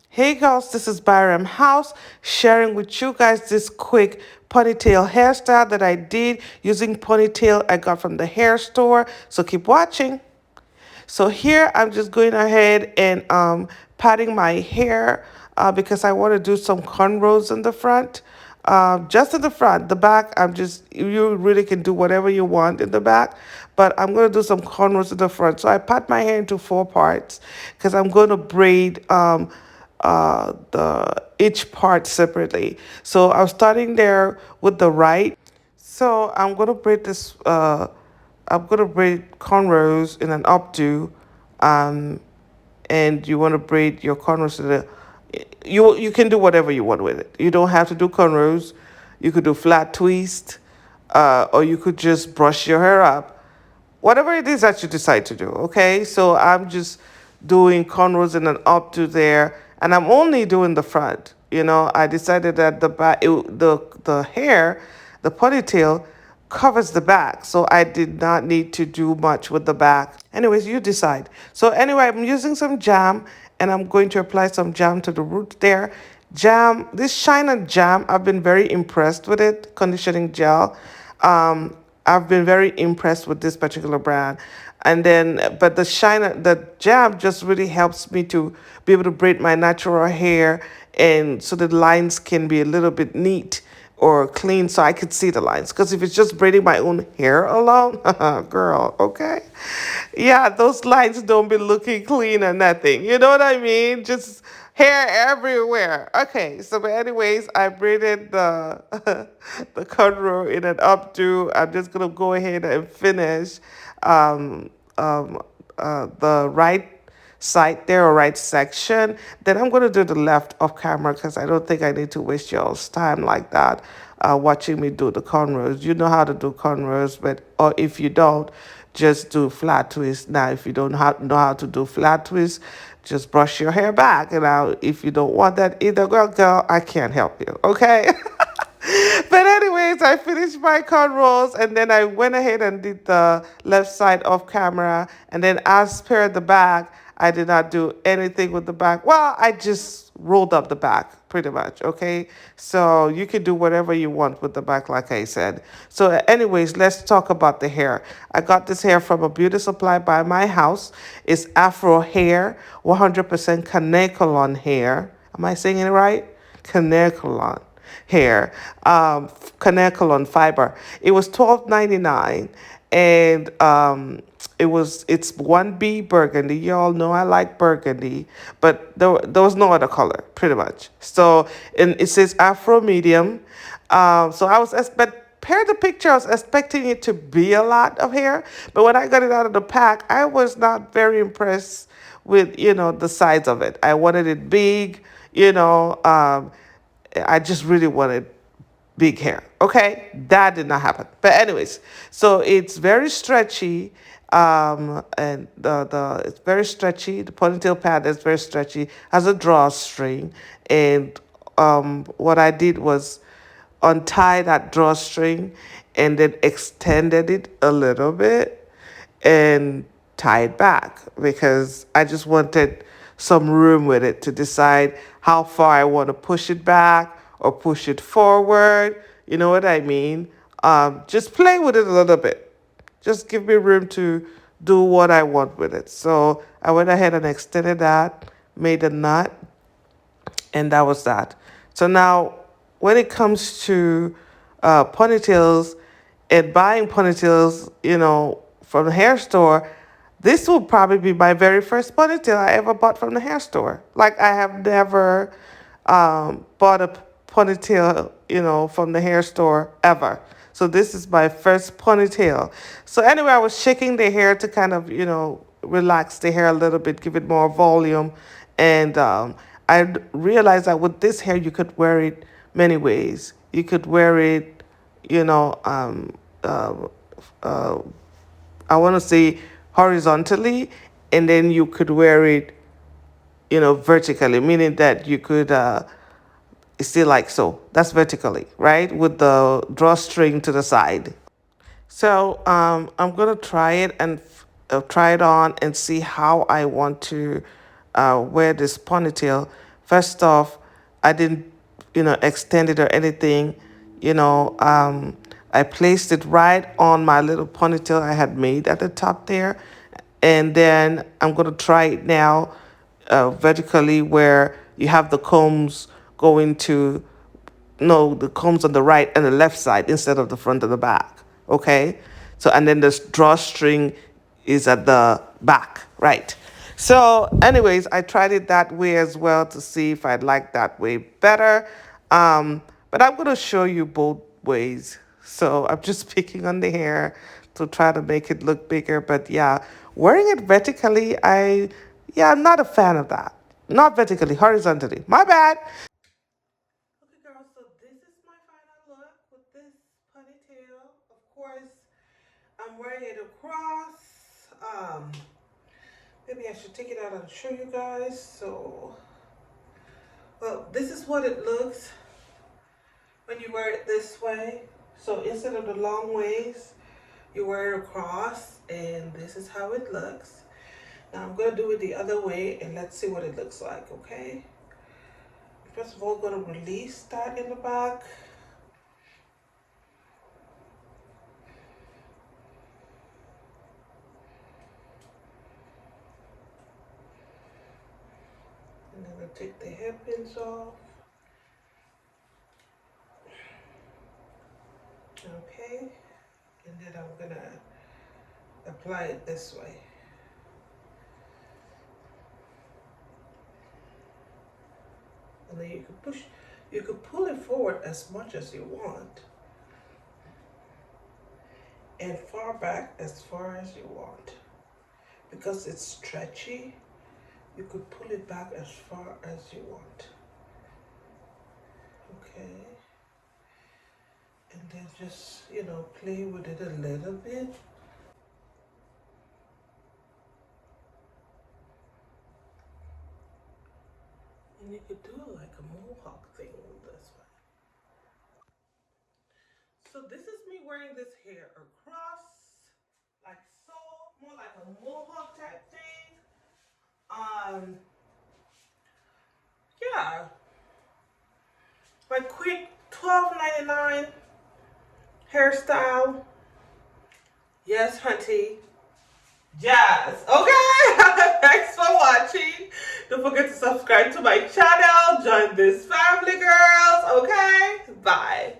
Hey girls, this is Byrem House sharing with you guys this quick ponytail hairstyle that I did using ponytail I got from the hair store. So keep watching. So here I'm just going ahead and patting my hair because I want to do some cornrows in the front. Just in the front, the back, you really can do whatever you want in the back, but I'm going to do some cornrows in the front. So I pat my hair into four parts because I'm going to braid the each part separately. So I'm starting there with the right. So I'm going to braid this. I'm gonna braid cornrows in an updo, um, and you want to braid your cornrows to the. You can do whatever you want with it. You don't have to do cornrows. You could do flat twist, or you could just brush your hair up. Whatever it is that you decide to do. Okay, so I'm just doing cornrows in an updo there, and I'm only doing the front. I decided that the hair, the ponytail covers the back, so I did not need to do much with the back. Anyways, you decide. So anyway, I'm using some jam, and I'm going to apply some jam to the root there. Jam, this Shiner jam, I've been very impressed with it. Conditioning gel. I've been very impressed with this particular brand. And then, but the jam just really helps me to be able to braid my natural hair, and so the lines can be a little bit neat or clean so I could see the lines. Because if it's just braiding my own hair alone, girl, okay? Yeah, those lines don't be looking clean or nothing. You know what I mean? Just hair everywhere. Okay, so but anyways, I braided the the cornrow in an updo. I'm just gonna go ahead and finish um, um, the right side there or right section. Then I'm going to do the left off camera because I don't think I need to waste y'all's time like that watching me do the cornrows. You know how to do cornrows, but or if you don't, just do flat twist. Now, if you don't know how to do flat twist, just brush your hair back. And now, if you don't want that either, girl, I can't help you. Okay. But anyways, I finished my cornrows, and then I went ahead and did the left side off camera. And then as per the back, I did not do anything with the back. Well, I just rolled up the back pretty much. Okay. So you can do whatever you want with the back, like I said. So anyways, let's talk about the hair. I got this hair from a beauty supply by my house. It's Afro hair, 100% Kanekalon hair. Am I saying it right? Kanekalon hair, Kanekalon fiber. It was $12.99, and it's 1B burgundy. Y'all know I like burgundy, but there was no other color, pretty much. So, and it says Afro medium. So I was but per the picture, I was expecting it to be a lot of hair, but when I got it out of the pack, I was not very impressed with the size of it. I wanted it big, I just really wanted big hair. Okay, that did not happen. But anyways, so it's very stretchy, and the it's very stretchy. The ponytail pad is very stretchy. Has a drawstring, and what I did was untie that drawstring, and then extended it a little bit, and tie it back because I just wanted some room with it to decide how far I want to push it back or push it forward. You know what I mean? Just play with it a little bit. Just give me room to do what I want with it. So I went ahead and extended that, made a knot, and that was that. So now, when it comes to ponytails and buying ponytails, from the hair store, this will probably be my very first ponytail I ever bought from the hair store. Like, I have never bought a ponytail, from the hair store ever. So this is my first ponytail. So anyway, I was shaking the hair to kind of, relax the hair a little bit, give it more volume. And I realized that with this hair, you could wear it many ways. You could wear it, uh, I want to say horizontally, and then you could wear it, vertically, meaning that you could still like so. That's vertically, right? With the drawstring to the side. So I'm gonna try it and try it on and see how I want to wear this ponytail. First off, I didn't, extend it or anything. I placed it right on my little ponytail I had made at the top there. And then I'm going to try it now vertically where you have the combs going to no, the combs on the right and the left side instead of the front and the back. Okay? So, and then the drawstring is at the back, right? So, anyways, I tried it that way as well to see if I'd like that way better. But I'm going to show you both ways. So, I'm just picking on the hair to try to make it look bigger. But yeah, wearing it vertically, I'm not a fan of that. Not vertically, horizontally. My bad. Okay, girls, so this is my final look with this ponytail. Of course, I'm wearing it across. Maybe I should take it out and show you guys. So, well, this is what it looks when you wear it this way. So instead of the long ways, you wear it across, and this is how it looks. Now I'm gonna do it the other way, and let's see what it looks like, okay? First of all, going to release that in the back. And then I'm going to take the hairpins off. Okay. And then I'm going to apply it this way. And then you can pull it forward as much as you want. And far back as far as you want. Because it's stretchy, you could pull it back as far as you want. Okay. And then just, play with it a little bit. And you could do like a mohawk thing with this one. So this is me wearing this hair across, like so, more like a mohawk type thing. Yeah, my quick $12.99 hairstyle. Yes, hunty. Yes. Okay. Thanks for watching. Don't forget to subscribe to my channel. Join this family, girls. Okay. Bye.